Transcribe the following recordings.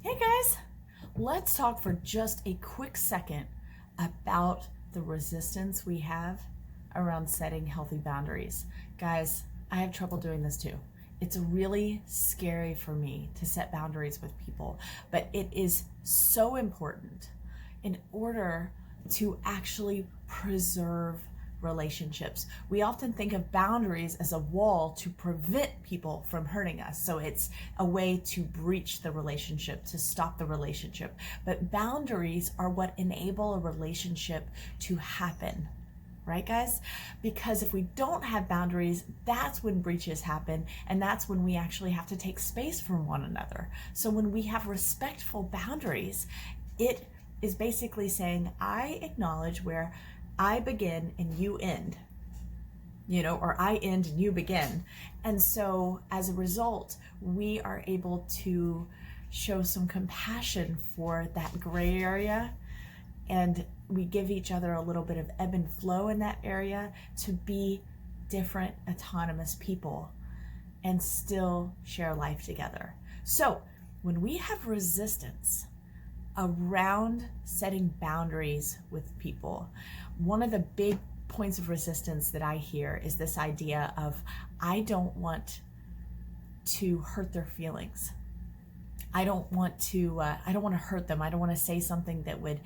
Hey guys, let's talk for just a quick second about the resistance we have around setting healthy boundaries. Guys, I have trouble doing this too. It's really scary for me to set boundaries with people, but it is so important in order to actually preserve relationships. We often think of boundaries as a wall to prevent people from hurting us. So it's a way to breach the relationship, to stop the relationship. But boundaries are what enable a relationship to happen. Right, guys? Because if we don't have boundaries, that's when breaches happen, and that's when we actually have to take space from one another. So when we have respectful boundaries, it is basically saying, I acknowledge where I begin and you end, or I end and you begin. And so as a result, we are able to show some compassion for that gray area, and we give each other a little bit of ebb and flow in that area to be different autonomous people and still share life together. So when we have resistance around setting boundaries with people, one of the big points of resistance that I hear is this idea of, I don't want to hurt their feelings. I don't want to hurt them. I don't want to say something that would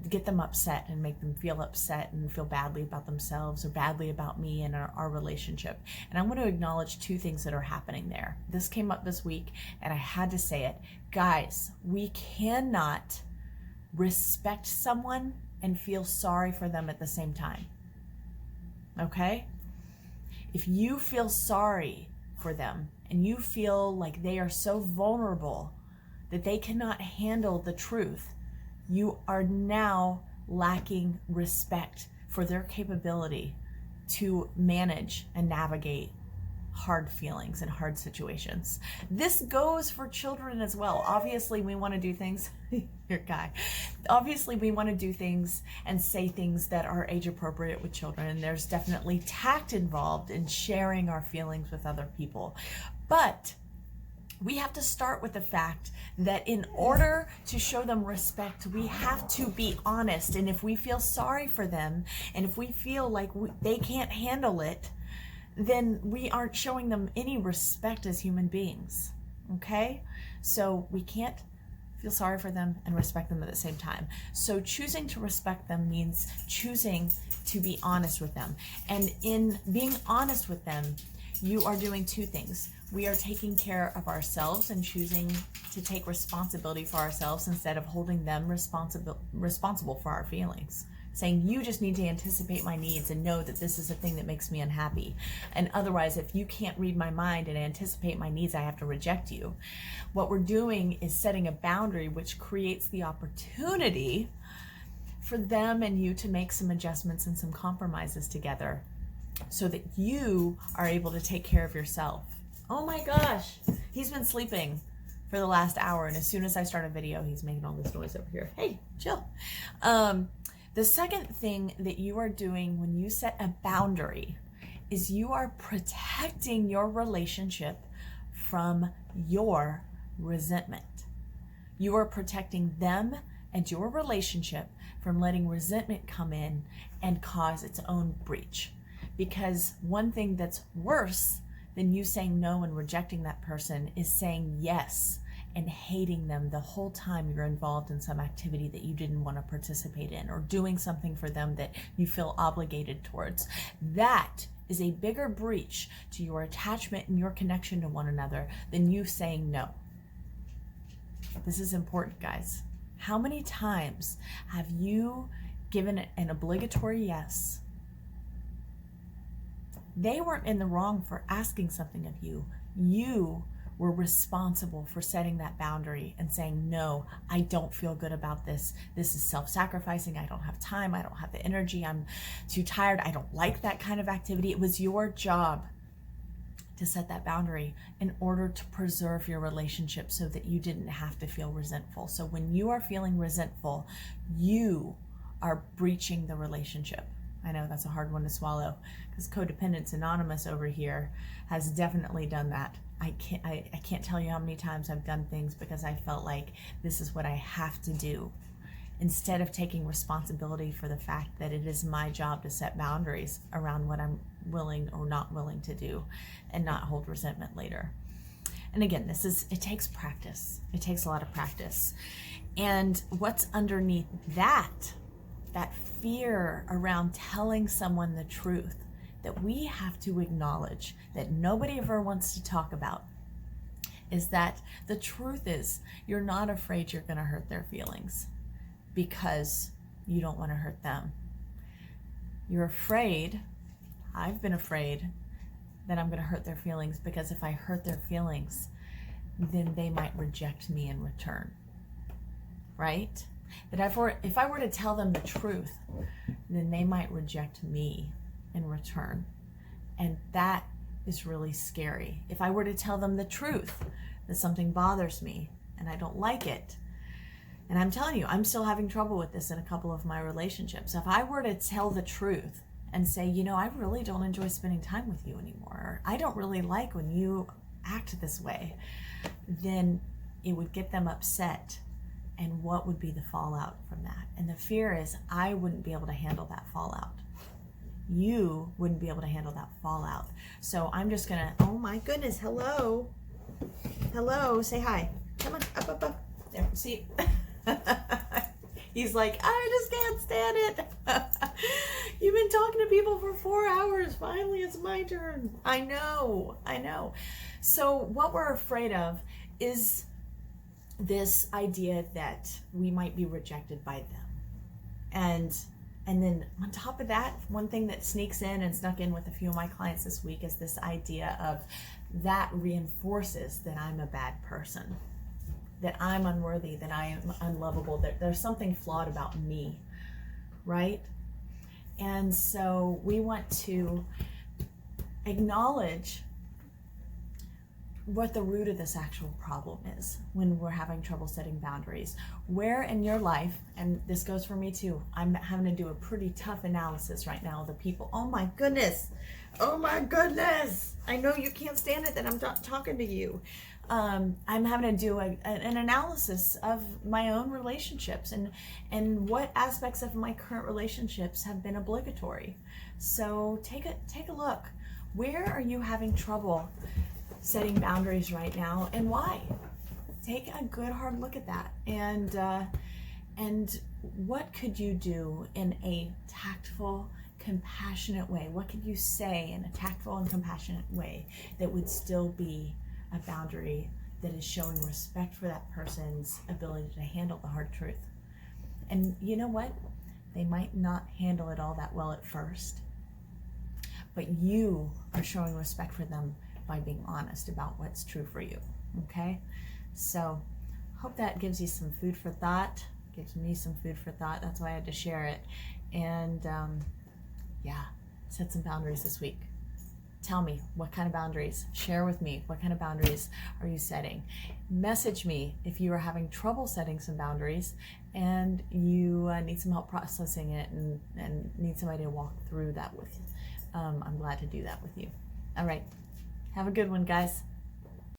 get them upset and make them feel upset and feel badly about themselves or badly about me and our relationship. And I want to acknowledge two things that are happening there. This came up this week and I had to say it. Guys, we cannot respect someone and feel sorry for them at the same time. Okay? If you feel sorry for them and you feel like they are so vulnerable that they cannot handle the truth, you are now lacking respect for their capability to manage and navigate hard feelings and hard situations. This goes for children as well. Obviously, we want to do things, your guy. Obviously, we want to do things and say things that are age appropriate with children. And there's definitely tact involved in sharing our feelings with other people. But we have to start with the fact that in order to show them respect, we have to be honest. And if we feel sorry for them, and if we feel like they can't handle it, then we aren't showing them any respect as human beings, okay? So we can't feel sorry for them and respect them at the same time. So choosing to respect them means choosing to be honest with them. And in being honest with them, you are doing two things. We are taking care of ourselves and choosing to take responsibility for ourselves instead of holding them responsible for our feelings. Saying, you just need to anticipate my needs and know that this is a thing that makes me unhappy. And otherwise, if you can't read my mind and anticipate my needs, I have to reject you. What we're doing is setting a boundary which creates the opportunity for them and you to make some adjustments and some compromises together so that you are able to take care of yourself. Oh my gosh, he's been sleeping for the last hour, and as soon as I start a video, he's making all this noise over here. Hey, chill. The second thing that you are doing when you set a boundary is you are protecting your relationship from your resentment. You are protecting them and your relationship from letting resentment come in and cause its own breach. Because one thing that's worse than you saying no and rejecting that person is saying yes and hating them the whole time you're involved in some activity that you didn't want to participate in, or doing something for them that you feel obligated towards. That is a bigger breach to your attachment and your connection to one another than you saying no. This is important, guys. How many times have you given an obligatory yes? They weren't in the wrong for asking something of you. You were responsible for setting that boundary and saying, no, I don't feel good about this. This is self-sacrificing. I don't have time. I don't have the energy. I'm too tired. I don't like that kind of activity. It was your job to set that boundary in order to preserve your relationship so that you didn't have to feel resentful. So when you are feeling resentful, you are breaching the relationship. I know that's a hard one to swallow because Codependence Anonymous over here has definitely done that. I can't tell you how many times I've done things because I felt like this is what I have to do, instead of taking responsibility for the fact that it is my job to set boundaries around what I'm willing or not willing to do and not hold resentment later. And again, it takes practice. It takes a lot of practice. And what's underneath that fear around telling someone the truth that we have to acknowledge, that nobody ever wants to talk about, is that the truth is you're not afraid you're going to hurt their feelings because you don't want to hurt them. You're afraid, I've been afraid, that I'm going to hurt their feelings because if I hurt their feelings, then they might reject me in return, right? That if I were to tell them the truth, then they might reject me in return. And that is really scary. If I were to tell them the truth, that something bothers me and I don't like it, and I'm telling you, I'm still having trouble with this in a couple of my relationships. If I were to tell the truth and say, I really don't enjoy spending time with you anymore, or I don't really like when you act this way, then it would get them upset. And what would be the fallout from that? And the fear is I wouldn't be able to handle that fallout. You wouldn't be able to handle that fallout. So I'm just gonna, oh my goodness, hello. Hello, say hi. Come on, up. There, see? He's like, I just can't stand it. You've been talking to people for 4 hours. Finally, it's my turn. I know. So what we're afraid of is this idea that we might be rejected by them. And then on top of that, one thing that sneaks in and snuck in with a few of my clients this week is this idea of that reinforces that I'm a bad person, that I'm unworthy, that I am unlovable, that there's something flawed about me, right? And so we want to acknowledge what the root of this actual problem is when we're having trouble setting boundaries. Where in your life, and this goes for me too, I'm having to do a pretty tough analysis right now of the people. Oh my goodness, I know you can't stand it that I'm talking to you. I'm having to do an analysis of my own relationships and what aspects of my current relationships have been obligatory. So take a look. Where are you having trouble setting boundaries right now, and why? Take a good hard look at that, and what could you do in a tactful, compassionate way? What could you say in a tactful and compassionate way that would still be a boundary that is showing respect for that person's ability to handle the hard truth? And you know what? They might not handle it all that well at first, but you are showing respect for them by being honest about what's true for you, okay? So hope that gives you some food for thought, gives me some food for thought. That's why I had to share it. And set some boundaries this week. Tell me, what kind of boundaries? Share with me, what kind of boundaries are you setting? Message me if you are having trouble setting some boundaries and you need some help processing it and need somebody to walk through that with you. I'm glad to do that with you. All right. Have a good one, guys.